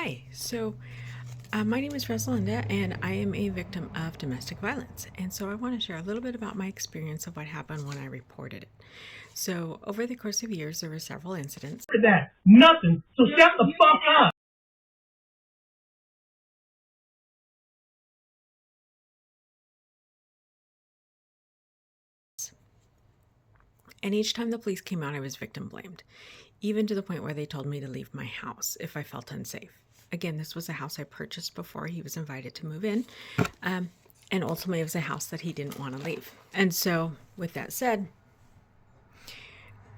Hi, my name is Rosalinda and I am a victim of domestic violence. And so I want to share a little bit about my experience of what happened when I reported it. So over the course of years, there were several incidents. Look at that. Nothing. So shut the fuck up. And each time the police came out, I was victim blamed, even to the point where they told me to leave my house if I felt unsafe. Again, this was a house I purchased before he was invited to move in. And ultimately, it was a house that he didn't want to leave. And so, with that said,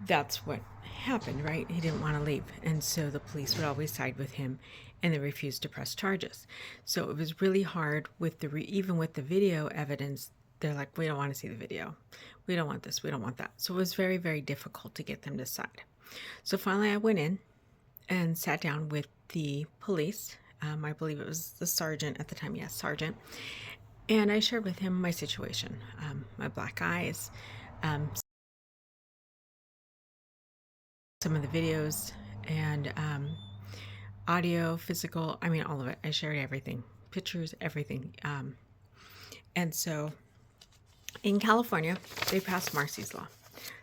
that's what happened, right? He didn't want to leave. And so the police would always side with him and they refused to press charges. So it was really hard with even with the video evidence. They're like, we don't want to see the video. We don't want this. We don't want that. So it was very, very difficult to get them to side. So finally I went in and sat down with the police. I believe it was the sergeant at the time. Yes, sergeant. And I shared with him my situation, my black eyes, some of the videos and audio, physical, all of it. I shared everything, pictures, everything. And so in California, they passed Marcy's Law.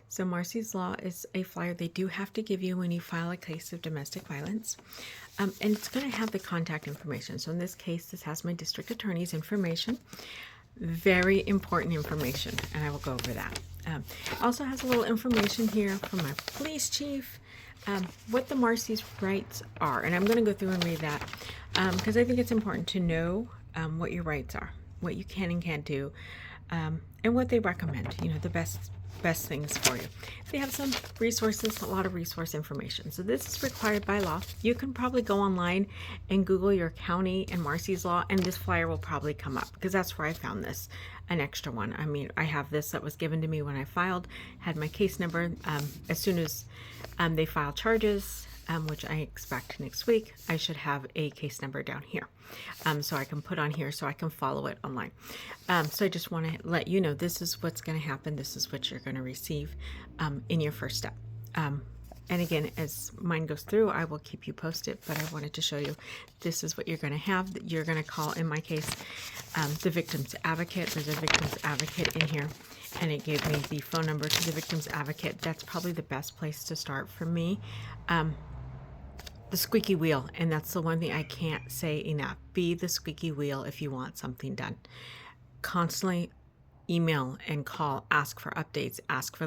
So Marcy's Law is a flyer they do have to give you when you file a case of domestic violence. And it's going to have the contact information. So in this case, this has my district attorney's information. Very important information, and I will go over that. Also has a little information here from my police chief, what the Marcy's rights are. And I'm going to go through and read that because I think it's important to know what your rights are, what you can and can't do, and what they recommend, the best things for you. They have some resources, a lot of resource information. So this is required by law. You can probably go online and Google your county and Marcy's Law, and this flyer will probably come up because that's where I found this, an extra one. I have this that was given to me when I filed, had my case number. As soon as they file charges, which I expect next week, I should have a case number down here. So I can put on here so I can follow it online. So I just want to let you know this is what's going to happen. This is what you're going to receive in your first step. And again, as mine goes through, I will keep you posted, but I wanted to show you this is what you're going to have. You're going to call, in my case, the victim's advocate. There's a victim's advocate in here, and it gave me the phone number to the victim's advocate. That's probably the best place to start for me. The squeaky wheel, and that's the one thing I can't say enough. Be the squeaky wheel if you want something done. Constantly email and call, ask for updates, ask,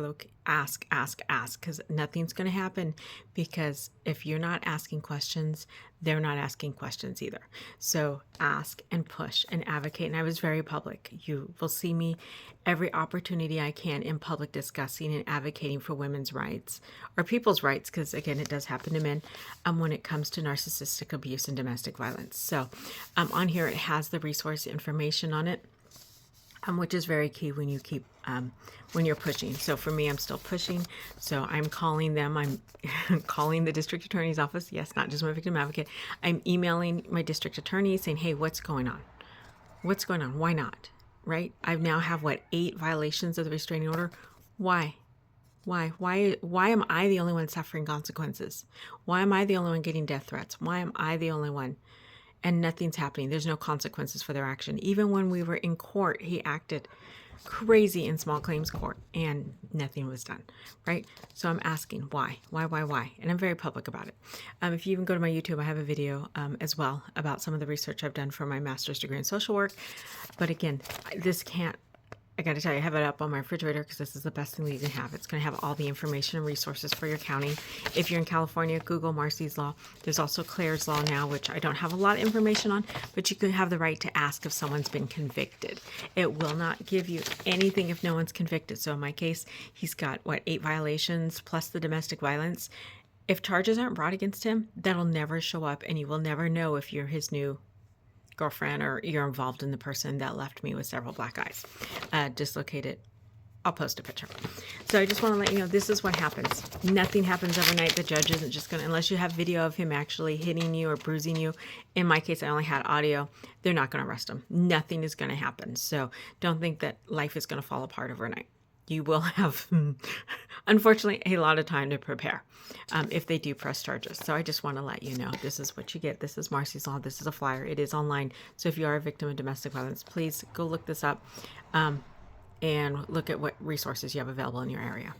because nothing's going to happen, because if you're not asking questions, they're not asking questions either. So ask and push and advocate. And I was very public. You will see me every opportunity I can in public discussing and advocating for women's rights or people's rights, because again, it does happen to men when it comes to narcissistic abuse and domestic violence. So on here, it has the resource information on it. Which is very key when you keep when you're pushing. So for me, I'm still pushing. So I'm calling them. I'm calling the district attorney's office. Yes, not just my victim advocate. I'm emailing my district attorney saying, "Hey, what's going on? What's going on? Why not?" Right? I now have 8 violations of the restraining order. Why? Why am I the only one suffering consequences? Why am I the only one getting death threats? Why am I the only one? And nothing's happening. There's no consequences for their action. Even when we were in court, he acted crazy in small claims court and nothing was done, right? So I'm asking why? And I'm very public about it. If you even go to my YouTube, I have a video as well about some of the research I've done for my master's degree in social work. But again, I got to tell you, I have it up on my refrigerator because this is the best thing that you can have. It's going to have all the information and resources for your county. If you're in California, Google Marcy's Law. There's also Claire's Law now, which I don't have a lot of information on, but you can have the right to ask if someone's been convicted. It will not give you anything if no one's convicted. So in my case, he's got, 8 violations plus the domestic violence. If charges aren't brought against him, that'll never show up, and you will never know if you're his new girlfriend or you're involved in the person that left me with several black eyes, dislocated. I'll post a picture. So I just want to let you know, this is what happens. Nothing happens overnight. The judge isn't just going to, unless you have video of him actually hitting you or bruising you. In my case, I only had audio. They're not going to arrest him. Nothing is going to happen. So don't think that life is going to fall apart overnight. you will have, unfortunately, a lot of time to prepare if they do press charges. So I just want to let you know, this is what you get. This is Marcy's Law. This is a flyer. It is online. So if you are a victim of domestic violence, please go look this up and look at what resources you have available in your area.